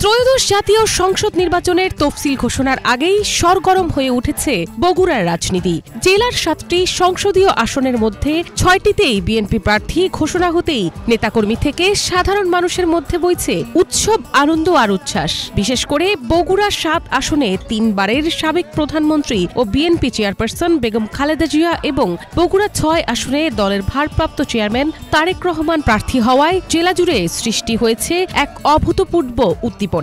ত্রয়োদশ জাতীয় সংসদ নির্বাচনের তফসিল ঘোষণার আগেই সরগরম হয়ে উঠেছে বগুড়ার রাজনীতি। জেলার ৭টি সংসদীয় আসনের মধ্যে ৬টিতেই বিএনপি প্রার্থী ঘোষণা হতেই নেতাকর্মী থেকে সাধারণ মানুষের মধ্যে বইছে উৎসব, আনন্দ আর উচ্ছ্বাস। বিশেষ করে বগুড়া ৭ আসনে ৩বারের সাবেক প্রধানমন্ত্রী ও বিএনপি চেয়ারপারসন বেগম খালেদা জিয়া এবং বগুড়া ৬ আসনে দলের ভারপ্রাপ্ত চেয়ারম্যান তারেক রহমান প্রার্থী হওয়ায় জেলা জুড়ে সৃষ্টি হয়েছে এক অভূতপূর্ব উদ্দীপনা।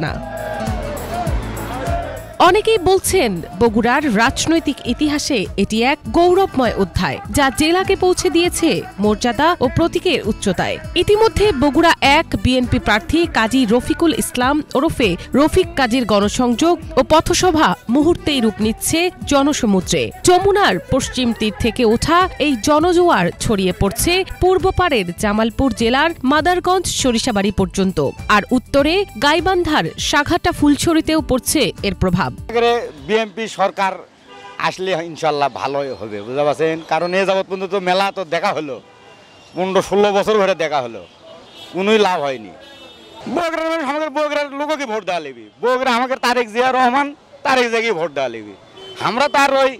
অনেকেই বলছেন বগুড়ার রাজনৈতিক ইতিহাসে এটি এক গৌরবময় অধ্যায়, যা জেলাকে পৌঁছে দিয়েছে মর্যাদা ও প্রতীকের উচ্চতায়। ইতিমধ্যে বগুড়া ১ বিএনপি প্রার্থী কাজী রফিকুল ইসলাম ওরফে রফিক কাজীর গণসংযোগ ও পথসভা মুহূর্তেই রূপ নিচ্ছে জনসমুদ্রে। যমুনার পশ্চিম তীর থেকে ওঠা এই জনজোয়ার ছড়িয়ে পড়ছে পূর্ব পাড়ের জামালপুর জেলার মাদারগঞ্জ সরিষাবাড়ি পর্যন্ত, আর উত্তরে গাইবান্ধার সাঘাটা ফুলছড়িতেও পড়ছে এর প্রভাব। বিএনপি সরকার আসলে ইনশাল্লাহ ভালোই হবে, বুঝতে পারছেন? কারণ এ যাবৎ পর্যন্ত মেলা তো দেখা হলো, 15-16 বছর ধরে দেখা হলো, কোনোই লাভ হয়নি। বগুড়ার মানুষ আমাদের বগুড়ার লোককে ভোট দেওয়া লিবি, বগুড়া আমাকে তারেক জিয়া রহমান, তারেক জায়গায় ভোট দেওয়া লিবি। আমরা তার ওই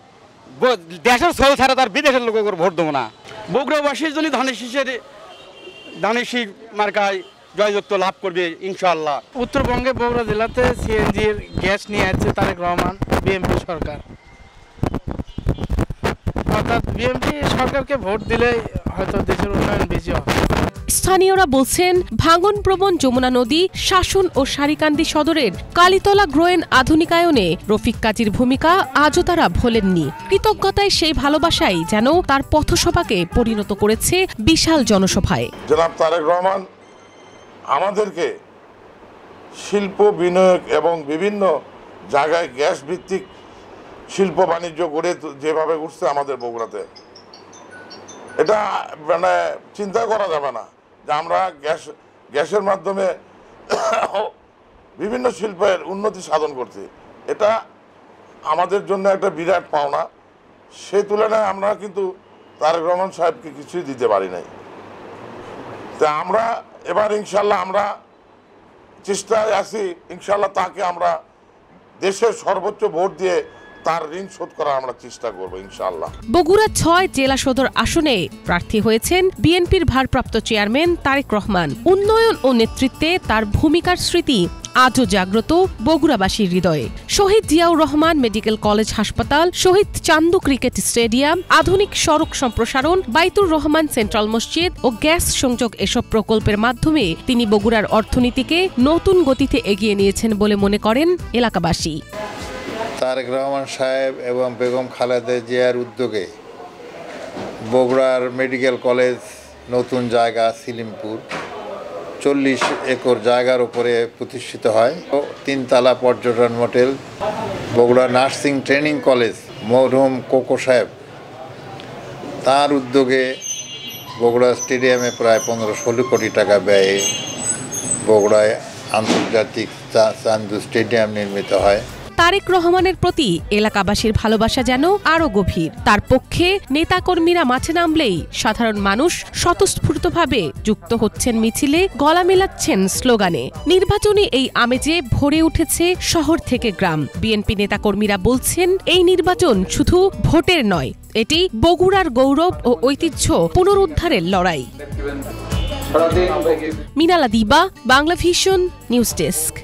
দেশের সৌ ছাড়া তার বিদেশের লোক ভোট দেবো না। বগুড়াবাসীর জন্য ধানের শীষ মার্কায় জয়যুক্ত লাভ করবে ইনশাআল্লাহ। উত্তরবঙ্গে বগুড়া জেলাতে সিএনজির গ্যাস নিয়ে আসছে তারেক রহমান, বিএনপি সরকার। অর্থাৎ বিএনপি সরকারকে ভোট দিলে হয়তো দেশের উন্নয়ন বেশি হবে। স্থানীয়রা বলছেন, ভাঙনপ্রবণ যমুনা নদী শাসন ও সারিকান্দি সদরের কালীতলা গ্রোয়েন আধুনিকায়নে রফিক কাজীর ভূমিকা আজও তারা ভোলেননি। কৃতজ্ঞতায় সেই ভালোবাসাই যেন তার পথসভাকে পরিণত করেছে বিশাল জনসভায়। জনাব তারেক রহমান আমাদেরকে শিল্প বিনিয়োগ এবং বিভিন্ন জায়গায় গ্যাস ভিত্তিক শিল্প বাণিজ্য গড়ে যেভাবে উঠছে আমাদের বগুড়াতে, এটা মানে চিন্তা করা যাবে না যে আমরা গ্যাসের মাধ্যমে বিভিন্ন শিল্পের উন্নতি সাধন করছি। এটা আমাদের জন্য একটা বিরাট পাওনা। সেই তুলনায় আমরা কিন্তু তারেক রহমান সাহেবকে কিছুই দিতে পারি নাই। তা আমরা এবার ইনশাল্লাহ আমরা চেষ্টায় আছি, ইনশাল্লাহ তাকে আমরা দেশের সর্বোচ্চ ভোট দিয়ে তার ঋণ শোধ করার আমরা চেষ্টা করবো ইনশাআল্লাহ। বগুড়া ৬ জেলা সদর আসনে প্রার্থী হয়েছেন বিএনপির ভারপ্রাপ্ত চেয়ারম্যান তারেক রহমান। উন্নয়ন ও নেতৃত্বে তার ভূমিকার স্মৃতি আজও জাগ্রত বগুড়াবাসীর হৃদয়ে। শহীদ জিয়াউর রহমান মেডিকেল কলেজ হাসপাতাল, শহীদ চান্দু ক্রিকেট স্টেডিয়াম, আধুনিক সড়ক সম্প্রসারণ, বাইতুর রহমান সেন্ট্রাল মসজিদ ও গ্যাস সংযোগ এসব প্রকল্পের মাধ্যমে তিনি বগুড়ার অর্থনীতিকে নতুন গতিতে এগিয়ে নিয়েছেন বলে মনে করেন এলাকাবাসী। তারেক রহমান সাহেব এবং বেগম খালেদা জিয়ার উদ্যোগে বগুড়ার মেডিকেল কলেজ নতুন জায়গা সিলিমপুর 40 একর জায়গার উপরে প্রতিষ্ঠিত হয়। 3তলা পর্যটন hotel, Bogura nursing training college, মরহুম কোকো সাহেব তার উদ্যোগে বগুড়া স্টেডিয়ামে প্রায় 15-16 কোটি টাকা ব্যয়ে বগুড়ায় আন্তর্জাতিক চান্দু স্টেডিয়াম নির্মিত হয়। তারেক রহমানের প্রতি এলাকাবাসীর ভালোবাসা যেন আরও গভীর। তার পক্ষে নেতাকর্মীরা মাঠে নামলেই সাধারণ মানুষ স্বতঃস্ফূর্তভাবে যুক্ত হচ্ছেন মিছিলে, গলা মেলাচ্ছেন স্লোগানে। নির্বাচনী এই আমেজে ভরে উঠেছে শহর থেকে গ্রাম। বিএনপি নেতাকর্মীরা বলছেন, এই নির্বাচন শুধু ভোটের নয়, এটি বগুড়ার গৌরব ও ঐতিহ্য পুনরুদ্ধারের লড়াই। মিনালা দিবা, বাংলা ভিশন, নিউজ ডেস্ক।